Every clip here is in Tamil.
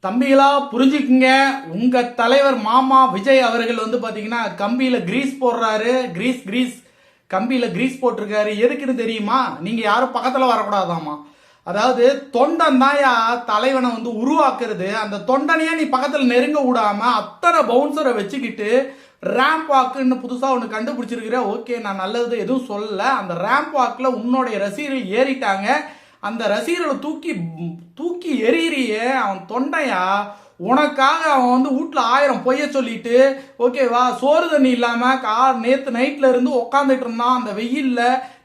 தம்பிகளா புரிஞ்சுக்குங்க. உங்க தலைவர் மாமா விஜய் அவர்கள் பாத்தீங்கன்னா கம்பியில கிரீஸ் போடுறாரு. கிரீஸ் கம்பியில கிரீஸ் போட்டிருக்காரு. எதுக்குன்னு தெரியுமா? நீங்க யாரும் பக்கத்துல வரக்கூடாதாமா. அதாவது தொண்டன் தாயா தலைவனை உருவாக்குறது. அந்த தொண்டனையே நீ பக்கத்துல நெருங்க விடாம அத்தனை பவுன்சரை வச்சுக்கிட்டு ரேம்ப் வாக்குன்னு புதுசா ஒன்று கண்டுபிடிச்சிருக்கிற. ஓகே, நான் நல்லது எதுவும் சொல்லல. அந்த ரேம்ப் வாக்குல உன்னுடைய ரசிகர்கள் ஏறிட்டாங்க. அந்த ரசிகர்களை தூக்கி தூக்கி எறியறியே அவன் தொண்டையா. உனக்காக அவன் வீட்டுல 1000 பொய்ய சொல்லிட்டு ஓகேவா, சோறு தண்ணி இல்லாம நேத்து நைட்ல இருந்து உக்காந்துட்டு இருந்தான். அந்த வெயில்ல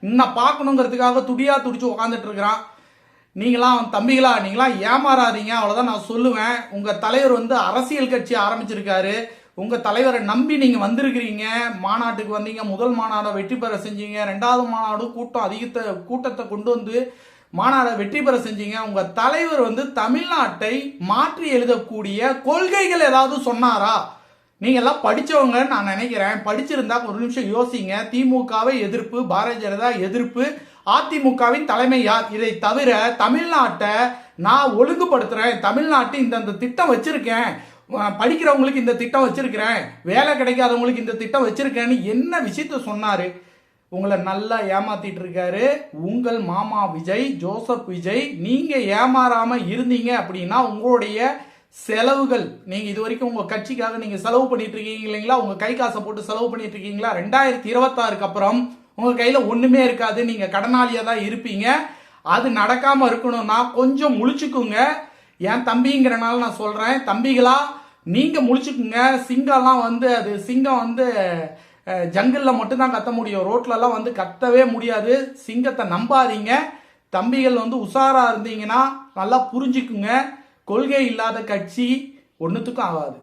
இன்னும் பார்க்கணுங்கிறதுக்காக துடியா துடிச்சு உக்காந்துட்டு இருக்கிறான். நீங்களாம் தம்பிகளா, நீங்களாம் ஏமாறாதீங்க, அவ்வளவுதான் நான் சொல்லுவேன். உங்க தலைவர் அரசியல் கட்சி ஆரம்பிச்சிருக்காரு. உங்க தலைவரை நம்பி நீங்க வந்திருக்கிறீங்க. மாநாட்டுக்கு வந்தீங்க. முதல் மாநாடை வெற்றி பெற செஞ்சீங்க. 2வது மாநாடு கூட்டத்தை கொண்டு வந்து மாநாடை வெற்றி பெற செஞ்சீங்க. உங்க தலைவர் தமிழ்நாட்டை மாற்றி எழுதக்கூடிய கொள்கைகள் ஏதாவது சொன்னாரா? நீங்க எல்லாம் படிச்சவங்க நான் நினைக்கிறேன். படிச்சிருந்தா ஒரு நிமிஷம் யோசிங்க. திமுகவை எதிர்ப்பு, பாரதிய ஜனதா எதிர்ப்பு, அதிமுகவின் தலைமை யார்? இதை தவிர தமிழ்நாட்டை நான் ஒழுங்குபடுத்துறேன், தமிழ்நாட்டு இந்த திட்டம் வச்சிருக்கேன், படிக்கிறவங்களுக்கு இந்த திட்டம் வச்சிருக்கிறேன், வேலை கிடைக்காதவங்களுக்கு இந்த திட்டம் வச்சிருக்கேன்னு என்ன விஷயத்த சொன்னாரு? உங்களை நல்லா ஏமாத்திட்டு இருக்காரு உங்கள் மாமா விஜய், ஜோசப் விஜய். நீங்க ஏமாறாம இருந்தீங்க அப்படின்னா உங்களுடைய செலவுகள், நீங்க இது வரைக்கும் உங்க கட்சிக்காக நீங்க செலவு பண்ணிட்டு இருக்கீங்க இல்லைங்களா? உங்க கை காசை போட்டு செலவு பண்ணிட்டு இருக்கீங்களா? 2026க்கு அப்புறம் உங்க கையில ஒண்ணுமே இருக்காது. நீங்க கடனாளியா தான் இருப்பீங்க. அது நடக்காம இருக்கணும்னா கொஞ்சம் முழிச்சுக்குங்க. என் தம்பிங்கிறனால நான் சொல்றேன், தம்பிகளா நீங்க முழிச்சுக்குங்க. சிங்கம்லாம் அது சிங்கம் ஜங்கிள்ல மட்டும்தான் கத்த முடியும். ரோட்ல எல்லாம் கத்தவே முடியாது. சிங்கத்தை நம்பாதீங்க. தம்பிகள் உஷாரா இருந்தீங்கன்னா நல்லா புரிஞ்சுக்குங்க. கொள்கை இல்லாத கட்சி ஒன்னுத்துக்கும் ஆகாது.